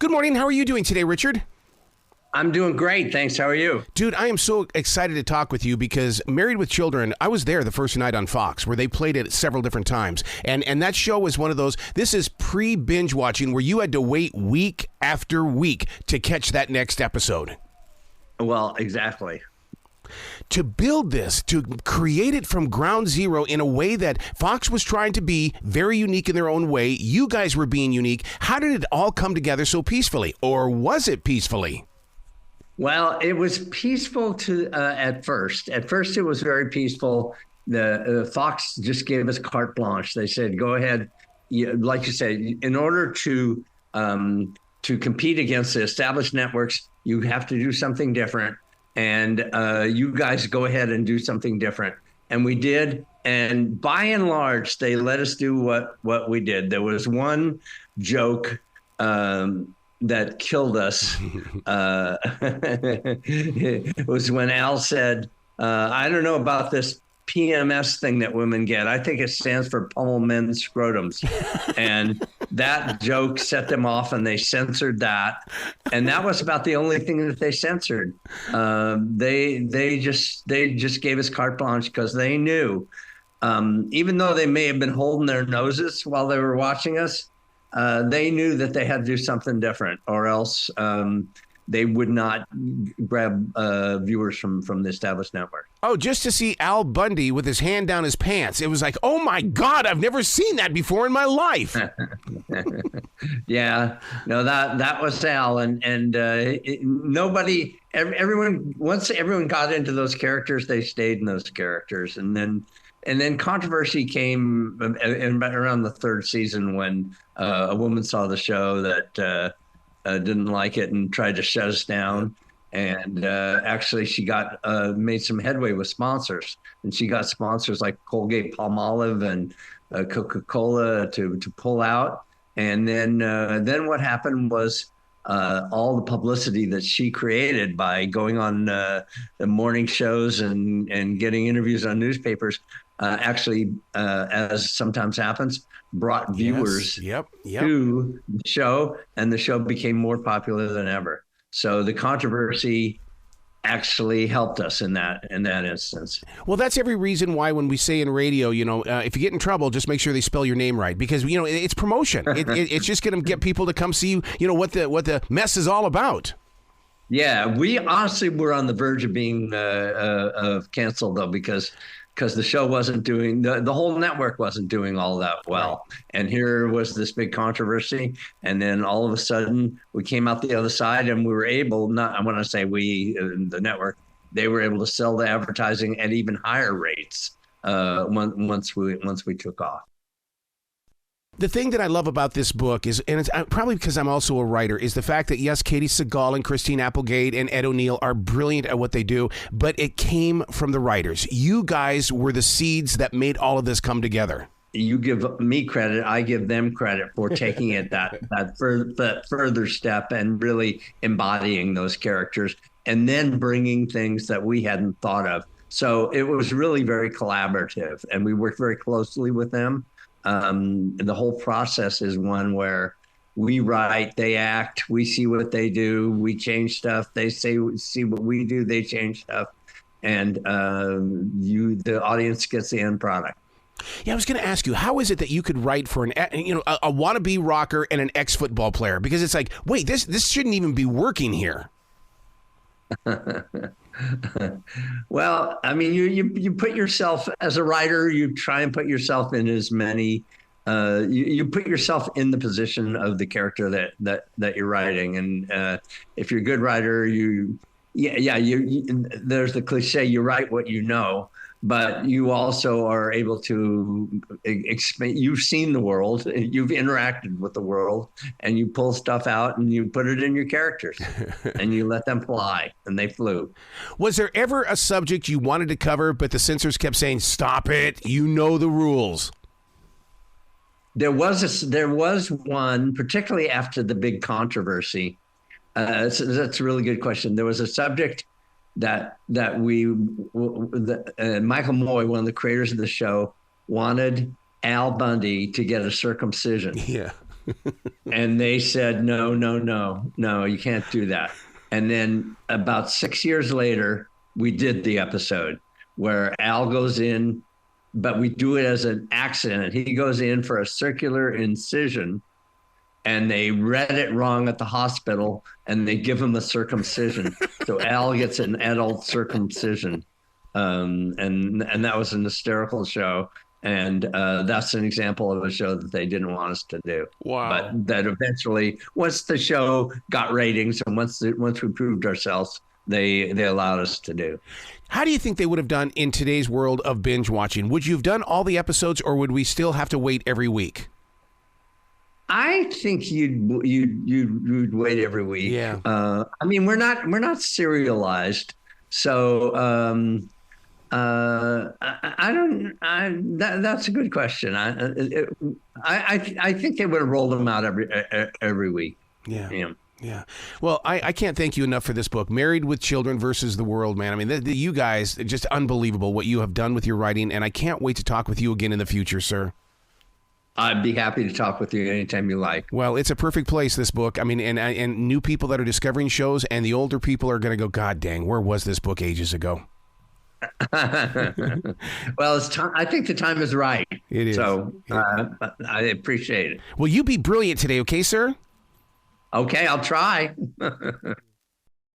Good morning. How are you doing today, Richard? I'm doing great. Thanks. How are you? Dude, I am so excited to talk with you because Married with Children, I was there the first night on Fox where they played it several different times. And that show was one of those, this is pre-binge watching where you had to wait week after week to catch that next episode. Well, exactly. To build this, to create it from ground zero in a way that Fox was trying to be very unique in their own way, you guys were being unique. How did it all come together so peacefully? Or was it peacefully? Well, it was peaceful at first. At first, it was very peaceful. The Fox just gave us carte blanche. They said, "Go ahead." Like you said, in order to compete against the established networks, you have to do something different. And you guys go ahead and do something different. And we did. And by and large, they let us do what we did. There was one joke that killed us. It was when Al said, I don't know about this PMS thing that women get. I think it stands for pummel men's scrotums. And that joke set them off and they censored that. And that was about the only thing that they censored. They just gave us carte blanche because they knew, even though they may have been holding their noses while they were watching us, they knew that they had to do something different or else they would not grab viewers from the established network. Oh, just to see Al Bundy with his hand down his pants. It was like, oh my God, I've never seen that before in my life. Yeah, no, that was Al. And everyone, once everyone got into those characters, they stayed in those characters. And then controversy came around the third season when a woman saw the show that didn't like it and tried to shut us down. And actually, she got made some headway with sponsors, and she got sponsors like Colgate Palmolive and Coca-Cola to pull out. And then what happened was all the publicity that she created by going on the morning shows and getting interviews on newspapers actually, as sometimes happens, brought viewers to the show, and the show became more popular than ever. So the controversy actually helped us in that instance. Well, that's every reason why when we say in radio, if you get in trouble, just make sure they spell your name right, because it's promotion. It's just going to get people to come see what the mess is all about. Yeah, we honestly were on the verge of being canceled though, because the show wasn't doing, the whole network wasn't doing all that well. And here was this big controversy. And then all of a sudden we came out the other side and we were able, I want to say we, the network, they were able to sell the advertising at even higher rates once we took off. The thing that I love about this book is, and it's probably because I'm also a writer, is the fact that, yes, Katie Seagal and Christine Applegate and Ed O'Neill are brilliant at what they do, but it came from the writers. You guys were the seeds that made all of this come together. You give me credit, I give them credit for taking it that further step and really embodying those characters and then bringing things that we hadn't thought of. So it was really very collaborative, and we worked very closely with them. The whole process is one where we write, they act, we see what they do, we change stuff, they see what we do, they change stuff, and the audience gets the end product. Yeah, I was going to ask you, how is it that you could write for a wannabe rocker and an ex-football player? Because it's like, wait, this shouldn't even be working here. Well, I mean, you put yourself as a writer, you try and put yourself in as many, you put yourself in the position of the character that you're writing. And if you're a good writer, there's the cliche, you write what you know, but you also are able to expand. You've seen the world, you've interacted with the world, and you pull stuff out and you put it in your characters and you let them fly, and they flew. Was there ever a subject you wanted to cover, but the censors kept saying, stop it, you know the rules? There was one, particularly after the big controversy. That's a really good question. There was a subject that Michael Moy, one of the creators of the show, wanted Al Bundy to get a circumcision. Yeah. And they said, no, no, no, no, you can't do that. And then about 6 years later, we did the episode where Al goes in, but we do it as an accident. He goes in for a circular incision, and they read it wrong at the hospital, and they give him a circumcision. So Al gets an adult circumcision. And that was an hysterical show. And that's an example of a show that they didn't want us to do. Wow. But that eventually, once the show got ratings and once we proved ourselves, they allowed us to do. How do you think they would have done in today's world of binge watching? Would you have done all the episodes, or would we still have to wait every week? I think you'd wait every week. Yeah. I mean, we're not serialized, so that's a good question. I think they would have rolled them out every week. Yeah. Yeah. Well, I can't thank you enough for this book, Married with Children versus the World, man. I mean, you guys, just unbelievable what you have done with your writing, and I can't wait to talk with you again in the future, sir. I'd be happy to talk with you anytime you like. Well, it's a perfect place, this book. I mean, and new people that are discovering shows, and the older people are going to go, God dang, where was this book ages ago? Well, it's time. I think the time is right. It is. So I appreciate it. Well, you be brilliant today, okay, sir? Okay, I'll try.